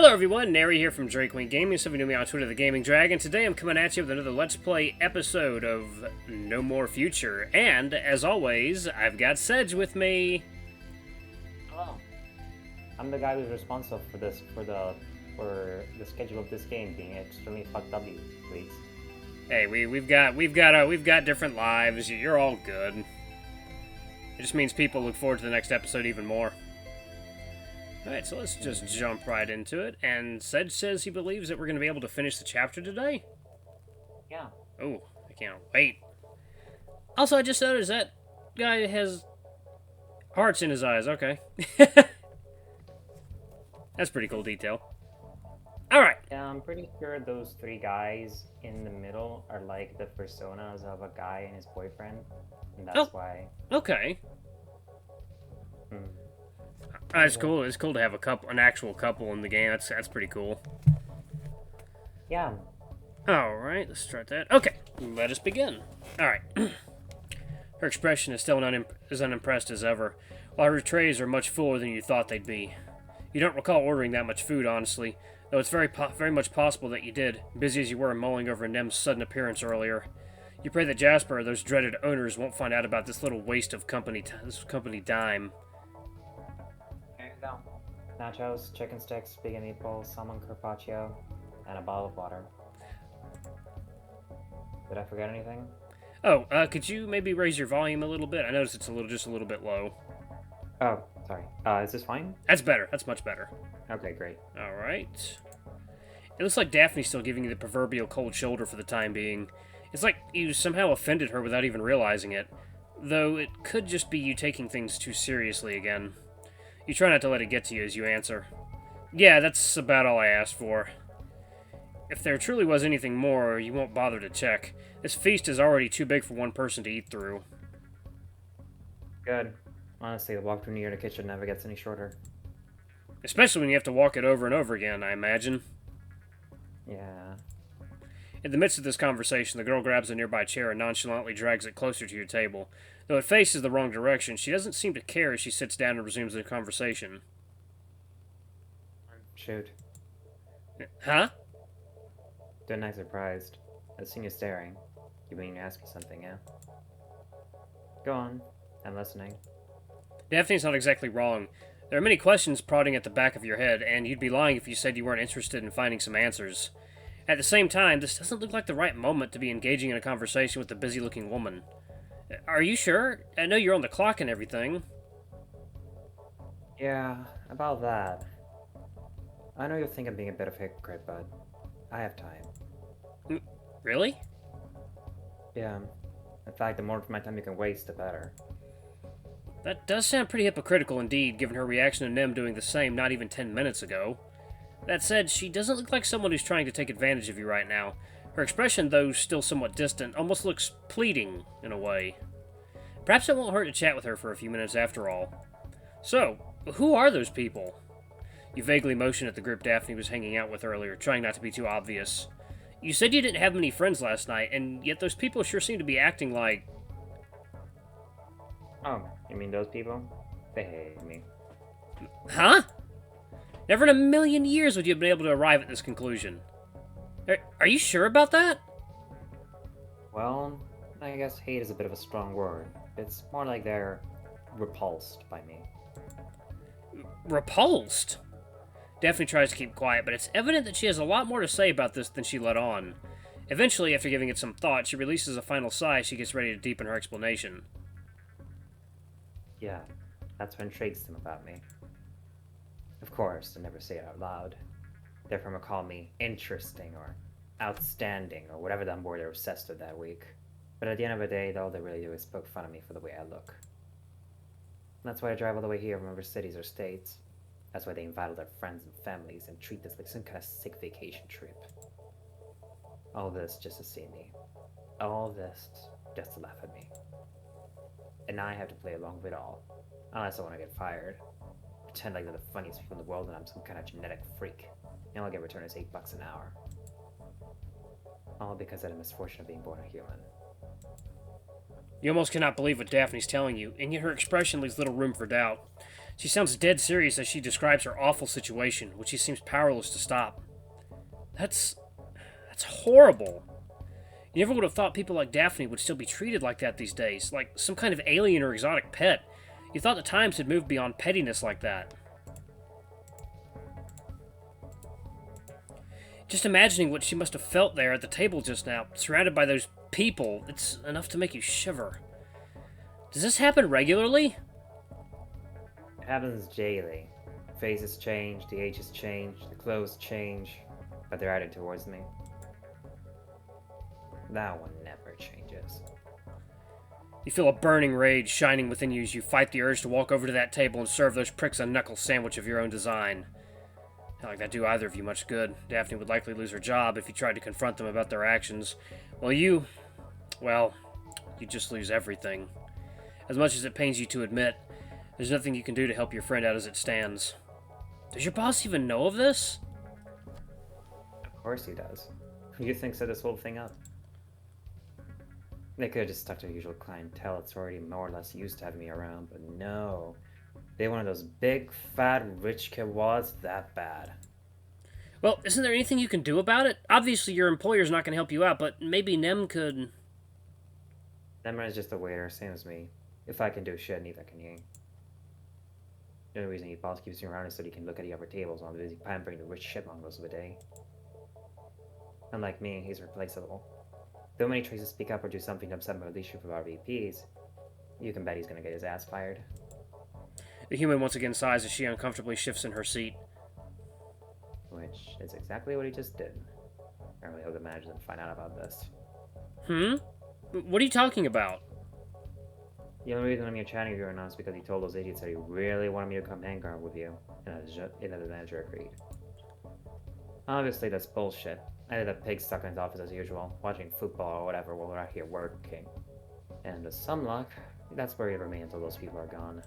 Hello everyone, Nary here from Drake Wing Gaming, some of you know me on Twitter, The Gaming Dragon. Today I'm coming at you with another Let's Play episode of No More Future, and as always, I've got Sedge with me. Hello. I'm the guy who's responsible for the schedule of this game being extremely fucked up these weeks. Hey, we've got different lives. You're all good. It just means people look forward to the next episode even more. Alright, so let's just jump right into it. And Sedge says he believes that we're going to be able to finish the chapter today? Yeah. Oh, I can't wait. Also, I just noticed that guy has hearts in his eyes. Okay. That's pretty cool detail. Alright. Yeah, I'm pretty sure those three guys in the middle are like the personas of a guy and his boyfriend. And that's why. Okay. Hmm. It's cool. It's cool to have an actual couple in the game. That's pretty cool. Yeah. All right, let's start that. Okay, let us begin. All right. Her expression is still as unimpressed as ever, while her trays are much fuller than you thought they'd be. You don't recall ordering that much food, honestly, though it's very much possible that you did, busy as you were mulling over Nem's sudden appearance earlier. You pray that Jasper or those dreaded owners won't find out about this little waste of company dime. Go. Nachos, chicken sticks, spaghetti meatballs, salmon carpaccio, and a bottle of water. Did I forget anything? Oh, could you maybe raise your volume a little bit? I noticed it's just a little bit low. Oh, sorry. Is this fine? That's better. That's much better. Okay, great. All right. It looks like Daphne's still giving you the proverbial cold shoulder for the time being. It's like you somehow offended her without even realizing it, though it could just be you taking things too seriously again. You try not to let it get to you as you answer. Yeah, that's about all I asked for. If there truly was anything more, you won't bother to check. This feast is already too big for one person to eat through. Good. Honestly, the walk through near the kitchen never gets any shorter. Especially when you have to walk it over and over again, I imagine. Yeah. In the midst of this conversation, the girl grabs a nearby chair and nonchalantly drags it closer to your table. Though it faces the wrong direction, she doesn't seem to care as she sits down and resumes the conversation. Shoot. Huh? Didn't I surprised? I've seen you staring. You mean to ask me something, yeah? Go on. I'm listening. Daphne's not exactly wrong. There are many questions prodding at the back of your head, and you'd be lying if you said you weren't interested in finding some answers. At the same time, this doesn't look like the right moment to be engaging in a conversation with a busy-looking woman. Are you sure? I know you're on the clock and everything. Yeah, about that. I know you think I'm being a bit of a hypocrite, but I have time. Really? Yeah. In fact, the more of my time you can waste, the better. That does sound pretty hypocritical indeed, given her reaction to Nem doing the same not even 10 minutes ago. That said, she doesn't look like someone who's trying to take advantage of you right now. Her expression, though still somewhat distant, almost looks pleading, in a way. Perhaps it won't hurt to chat with her for a few minutes after all. So, who are those people? You vaguely motion at the group Daphne was hanging out with earlier, trying not to be too obvious. You said you didn't have many friends last night, and yet those people sure seem to be acting like... Oh, you mean those people? They hate me. Huh? Never in a million years would you have been able to arrive at this conclusion. Are you sure about that? Well, I guess hate is a bit of a strong word. It's more like they're repulsed by me. Repulsed? Daphne tries to keep quiet, but it's evident that she has a lot more to say about this than she let on. Eventually, after giving it some thought, she releases a final sigh as she gets ready to deepen her explanation. Yeah, that's what intrigues them about me. Of course, they never say it out loud. Therefore, they'll call me interesting or outstanding or whatever that word they're obsessed with that week. But at the end of the day, all they really do is poke fun of me for the way I look. That's why I drive all the way here from other cities or states. That's why they invite all their friends and families and treat this like some kind of sick vacation trip. All this just to see me. All this just to laugh at me. And I have to play along with it all. Unless I want to get fired. Pretend like they're the funniest people in the world and I'm some kind of genetic freak. And all I get returned is $8 an hour. All because of the misfortune of being born a human. You almost cannot believe what Daphne's telling you, and yet her expression leaves little room for doubt. She sounds dead serious as she describes her awful situation, which she seems powerless to stop. That's horrible. You never would have thought people like Daphne would still be treated like that these days, like some kind of alien or exotic pet. You thought the times had moved beyond pettiness like that. Just imagining what she must have felt there at the table just now, surrounded by those people, it's enough to make you shiver. Does this happen regularly? It happens daily. Faces change, the ages change, the clothes change, but they're added towards me. That one never changes. You feel a burning rage shining within you as you fight the urge to walk over to that table and serve those pricks a knuckle sandwich of your own design. Not like that'd do either of you much good. Daphne would likely lose her job if you tried to confront them about their actions. Well, you just lose everything. As much as it pains you to admit, there's nothing you can do to help your friend out as it stands. Does your boss even know of this? Of course he does. You think set this whole thing up? They could have just stuck to their usual clientele that's already more or less used to having me around, but no. They wanted those big, fat, rich kid wads that bad. Well, isn't there anything you can do about it? Obviously your employer's not going to help you out, but maybe Nem could... Nemra is just a waiter, same as me. If I can do shit, neither can he. The only reason your boss keeps you around is so he can look at the upper tables while busy pampering the rich shitmongers most of the day. Unlike me, he's replaceable. Though when he tries to speak up or do something to upset my leadership of our VPs, you can bet he's gonna get his ass fired. The human once again sighs as she uncomfortably shifts in her seat. Which is exactly what he just did. I really hope the manager doesn't find out about this. What are you talking about? The only reason I'm here chatting with you right now is because he told those idiots that he really wanted me to come hang out with you, and the manager agreed. Obviously, that's bullshit. I had a pig stuck in his office as usual, watching football or whatever while we're out here working. And with some luck, that's where he'll remain until those people are gone.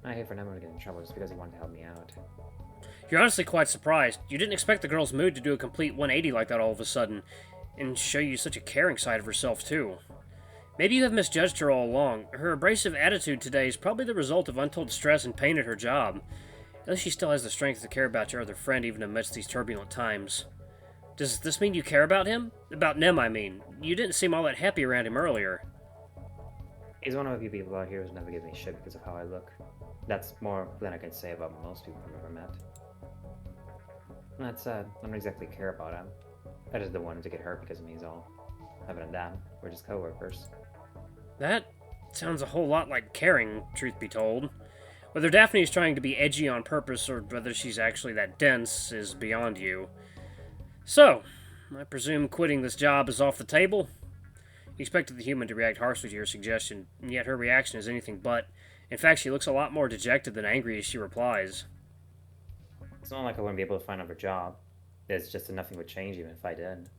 I hate for anyone to get in trouble just because he wanted to help me out. You're honestly quite surprised. You didn't expect the girl's mood to do a complete 180 like that all of a sudden, and show you such a caring side of herself, too. Maybe you have misjudged her all along. Her abrasive attitude today is probably the result of untold stress and pain at her job. At least she still has the strength to care about your other friend even amidst these turbulent times. Does this mean you care about him? About Nem, I mean. You didn't seem all that happy around him earlier. He's one of the few people out here who's never given me shit because of how I look. That's more than I can say about most people I've ever met. That said, I don't exactly care about him. I just don't want him to get hurt because of me is all. Other than that, we're just co-workers. That sounds a whole lot like caring, truth be told. Whether Daphne is trying to be edgy on purpose or whether she's actually that dense is beyond you. So, I presume quitting this job is off the table? You expected the human to react harshly to your suggestion, and yet her reaction is anything but. In fact, she looks a lot more dejected than angry as she replies. It's not like I wouldn't be able to find another job. It's just that nothing would change even if I did.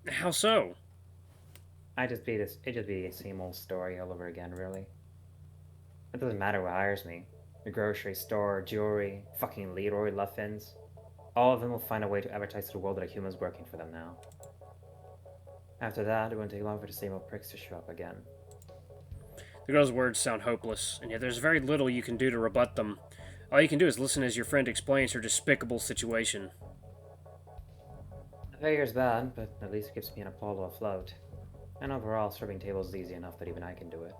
How so? It'd just be the same old story all over again, really. It doesn't matter who hires me. The grocery store, jewelry, fucking Leroy Luffins. All of them will find a way to advertise to the world that a human's working for them now. After that, it won't take long for the same old pricks to show up again. The girl's words sound hopeless, and yet there's very little you can do to rebut them. All you can do is listen as your friend explains her despicable situation. The figure's bad, but at least it keeps me and Apollo afloat. And overall, serving tables is easy enough that even I can do it.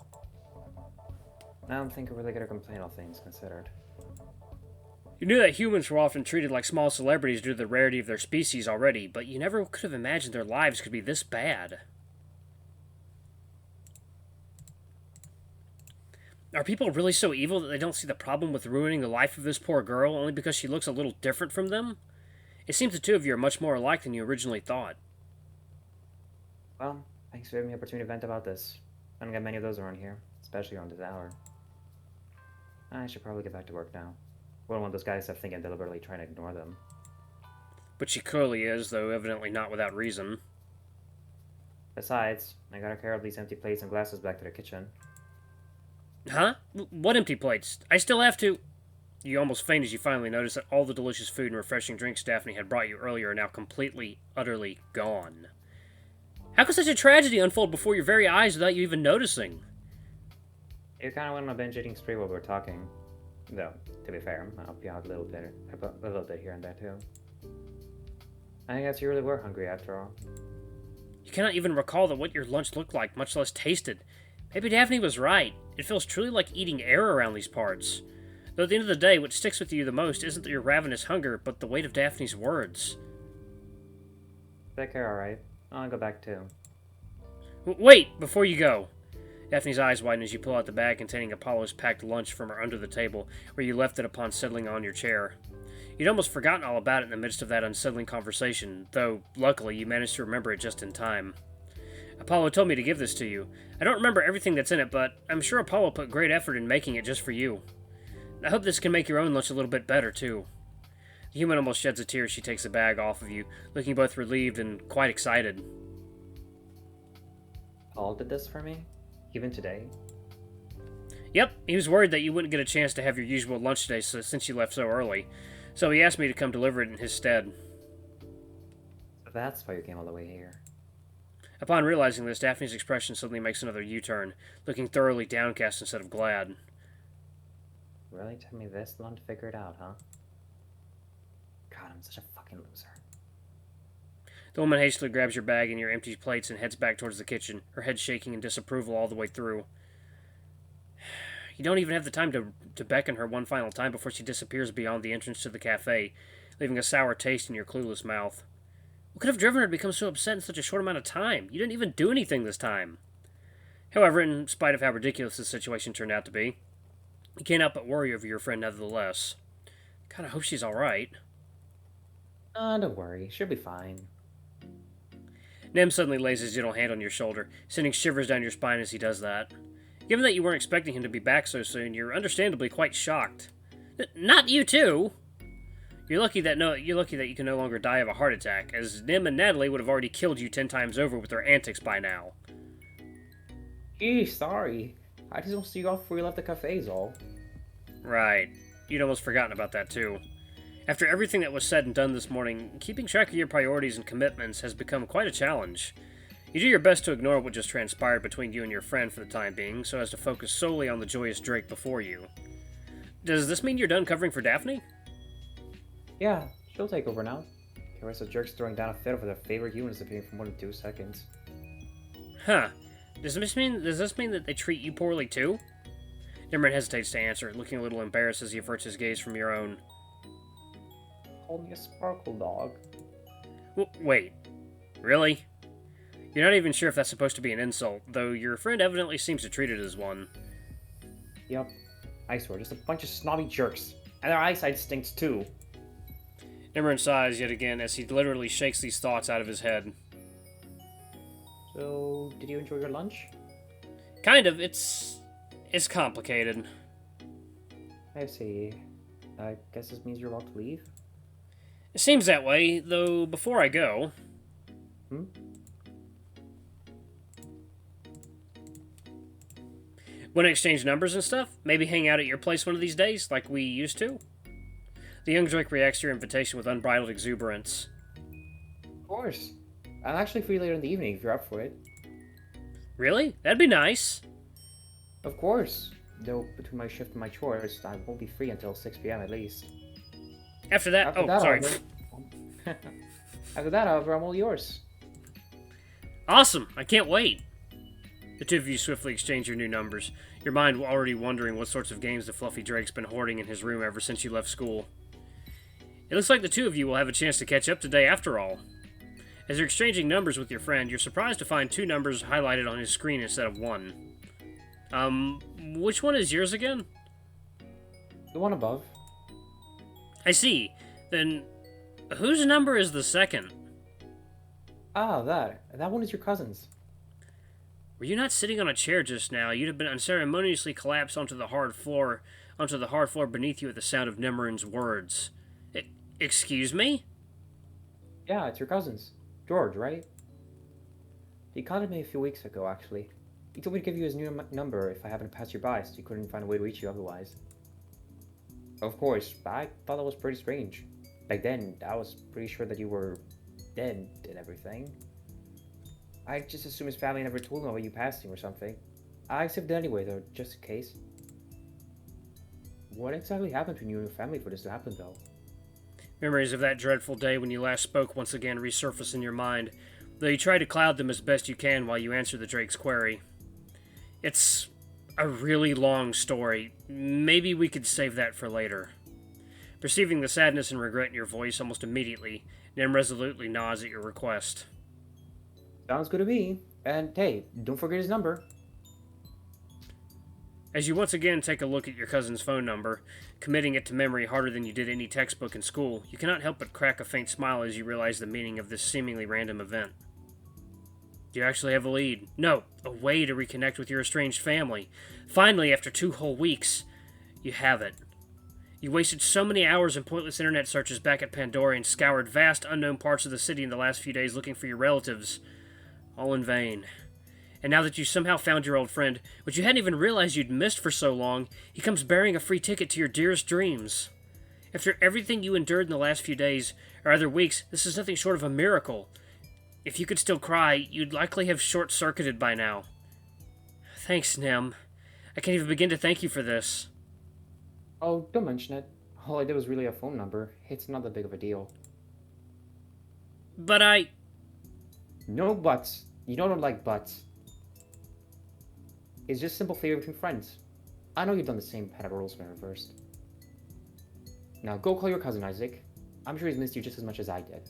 I don't think I really get a complaint, all things considered. You knew that humans were often treated like small celebrities due to the rarity of their species already, but you never could have imagined their lives could be this bad. Are people really so evil that they don't see the problem with ruining the life of this poor girl only because she looks a little different from them? It seems the two of you are much more alike than you originally thought. Well, thanks for giving me the opportunity to vent about this. I don't get many of those around here, especially around this hour. I should probably get back to work now. Wouldn't want those guys to think I'm deliberately trying to ignore them. But she clearly is, though evidently not without reason. Besides, I gotta carry all these empty plates and glasses back to the kitchen. Huh? What empty plates? I still have to... You almost faint as you finally notice that all the delicious food and refreshing drinks Daphne had brought you earlier are now completely, utterly gone. How could such a tragedy unfold before your very eyes without you even noticing? You kind of went on a binge eating spree while we were talking. Though, to be fair, I'll be out a little bit here and there too. I guess you really were hungry after all. You cannot even recall what your lunch looked like, much less tasted. Maybe Daphne was right. It feels truly like eating air around these parts. Though at the end of the day, what sticks with you the most isn't your ravenous hunger, but the weight of Daphne's words. Take care, alright. I'll go back too. Wait, before you go. Daphne's eyes widen as you pull out the bag containing Apollo's packed lunch from her under the table, where you left it upon settling on your chair. You'd almost forgotten all about it in the midst of that unsettling conversation, though, luckily, you managed to remember it just in time. Apollo told me to give this to you. I don't remember everything that's in it, but I'm sure Apollo put great effort in making it just for you. I hope this can make your own lunch a little bit better, too. The human almost sheds a tear as she takes the bag off of you, looking both relieved and quite excited. Paul did this for me? Even today? Yep, he was worried that you wouldn't get a chance to have your usual lunch today since you left so early, so he asked me to come deliver it in his stead. So that's why you came all the way here. Upon realizing this, Daphne's expression suddenly makes another U-turn, looking thoroughly downcast instead of glad. Really? Took me this long to figure it out, huh? God, I'm such a fucking loser. The woman hastily grabs your bag and your empty plates and heads back towards the kitchen, her head shaking in disapproval all the way through. You don't even have the time to beckon her one final time before she disappears beyond the entrance to the cafe, leaving a sour taste in your clueless mouth. What could have driven her to become so upset in such a short amount of time? You didn't even do anything this time. However, in spite of how ridiculous this situation turned out to be, you can't help but worry over your friend nevertheless. Kinda hope she's alright. Don't worry. She'll be fine. Nem suddenly lays his gentle hand on your shoulder, sending shivers down your spine as he does that. Given that you weren't expecting him to be back so soon, you're understandably quite shocked. Not you too! You're lucky that you can no longer die of a heart attack, as Nim and Natalie would have already killed you 10 times over with their antics by now. Gee, sorry. I just want to see you off before you left the cafe's all. Right. You'd almost forgotten about that too. After everything that was said and done this morning, keeping track of your priorities and commitments has become quite a challenge. You do your best to ignore what just transpired between you and your friend for the time being, so as to focus solely on the joyous Drake before you. Does this mean you're done covering for Daphne? Yeah, she'll take over now. The rest of jerks throwing down a fit over their favorite human disappearing for more than 2 seconds. Huh. Does this mean that they treat you poorly too? Nimrod hesitates to answer, looking a little embarrassed as he averts his gaze from your own. Call me a Sparkledog. Wait. Really? You're not even sure if that's supposed to be an insult, though your friend evidently seems to treat it as one. Yup. I swear, just a bunch of snobby jerks. And their eyesight stinks too. Nimrod sighs yet again as he literally shakes these thoughts out of his head. So, did you enjoy your lunch? Kind of. It's complicated. I see. I guess this means you're about to leave? It seems that way, though before I go... Want to exchange numbers and stuff? Maybe hang out at your place one of these days, like we used to? The young Drake reacts to your invitation with unbridled exuberance. Of course. I'm actually free later in the evening if you're up for it. Really? That'd be nice. Of course. Though, between my shift and my chores, I won't be free until 6 p.m. at least. After that, sorry. After that, however, I'm all yours. Awesome! I can't wait! The two of you swiftly exchange your new numbers, your mind already wondering what sorts of games the fluffy Drake's been hoarding in his room ever since you left school. It looks like the two of you will have a chance to catch up today after all. As you're exchanging numbers with your friend, you're surprised to find 2 numbers highlighted on his screen instead of 1. Which one is yours again? The one above. I see. Then, whose number is the second? Ah, that one is your cousin's. Were you not sitting on a chair just now? You'd have been unceremoniously collapsed onto the hard floor beneath you at the sound of Nimrin's words. Excuse me? Yeah, it's your cousin's. George, right? He contacted me a few weeks ago, actually. He told me to give you his new number if I happened to pass you by, so he couldn't find a way to reach you otherwise. Of course, I thought that was pretty strange. Back then, I was pretty sure that you were dead and everything. I just assumed his family never told him about you passing or something. I accepted anyway, though, just in case. What exactly happened between you and your family for this to happen, though? Memories of that dreadful day when you last spoke once again resurface in your mind, though you try to cloud them as best you can while you answer the Drake's query. It's a really long story. Maybe we could save that for later. Perceiving the sadness and regret in your voice almost immediately, Nem resolutely nods at your request. Sounds good to me. And hey, don't forget his number. As you once again take a look at your cousin's phone number, committing it to memory harder than you did any textbook in school, you cannot help but crack a faint smile as you realize the meaning of this seemingly random event. You actually have a lead. No, a way to reconnect with your estranged family. Finally, after 2 whole weeks, you have it. You wasted so many hours in pointless internet searches back at Pandora and scoured vast unknown parts of the city in the last few days looking for your relatives. All in vain. And now that you somehow found your old friend, which you hadn't even realized you'd missed for so long, he comes bearing a free ticket to your dearest dreams. After everything you endured in the last few days, or other weeks, this is nothing short of a miracle. If you could still cry, you'd likely have short-circuited by now. Thanks, Nem. I can't even begin to thank you for this. Oh, don't mention it. All I did was really a phone number. It's not that big of a deal. But I... No buts. You don't like buts. It's just simple favor between friends. I know you've done the same had roles been reversed. Now go call your cousin, Isaac. I'm sure he's missed you just as much as I did.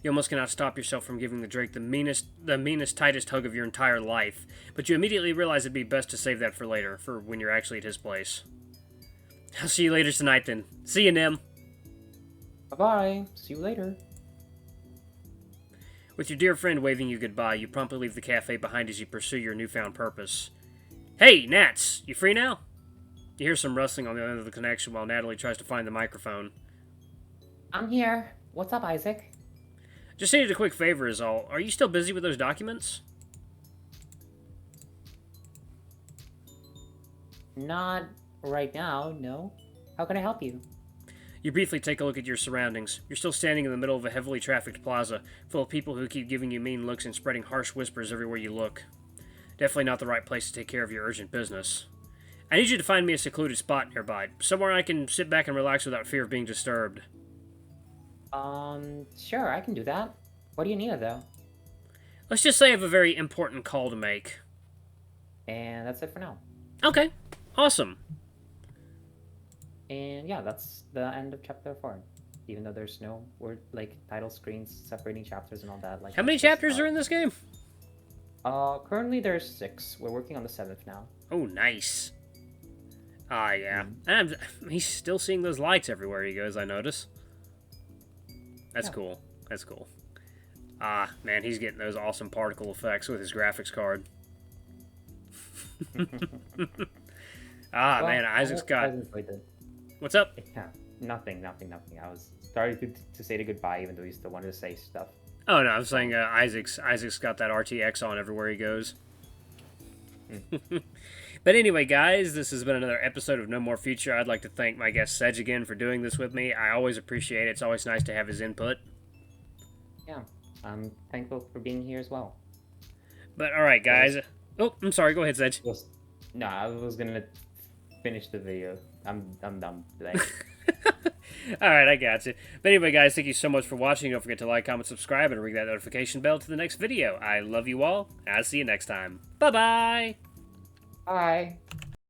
You almost cannot stop yourself from giving the Drake the meanest, tightest hug of your entire life, but you immediately realize it'd be best to save that for later, for when you're actually at his place. I'll see you later tonight then. See you, Nem. Bye-bye. See you later. With your dear friend waving you goodbye, you promptly leave the cafe behind as you pursue your newfound purpose. Hey, Nats! You free now? You hear some rustling on the other end of the connection while Natalie tries to find the microphone. I'm here. What's up, Isaac? Just needed a quick favor is all. Are you still busy with those documents? Not right now, no. How can I help you? You briefly take a look at your surroundings. You're still standing in the middle of a heavily trafficked plaza, full of people who keep giving you mean looks and spreading harsh whispers everywhere you look. Definitely not the right place to take care of your urgent business. I need you to find me a secluded spot nearby, somewhere I can sit back and relax without fear of being disturbed. Sure, I can do that. What do you need, though? Let's just say I have a very important call to make. And that's it for now. Okay, awesome. And yeah, that's the end of chapter 4. Even though there's no word like title screens separating chapters and all that. Like how many chapters are in this game? Currently there's 6. We're working on the 7th now. Oh, nice. Ah, yeah. And he's still seeing those lights everywhere he goes, I notice. That's cool. That's cool. Ah, man, he's getting those awesome particle effects with his graphics card. Well, man, Isaac's got... What's up? Yeah, nothing. I was starting to say the goodbye, even though he still wanted to say stuff. Oh, no, I'm saying Isaac's got that RTX on everywhere he goes. But anyway, guys, this has been another episode of No More Future. I'd like to thank my guest Sedge again for doing this with me. I always appreciate it. It's always nice to have his input. Yeah, I'm thankful for being here as well. But alright, guys. Oh, I'm sorry. Go ahead, Sedge. No, I was gonna finish the video. I'm done today. Alright, I got you. But anyway, guys, thank you so much for watching. Don't forget to like, comment, subscribe, and ring that notification bell to the next video. I love you all. I'll see you next time. Bye-bye! Bye!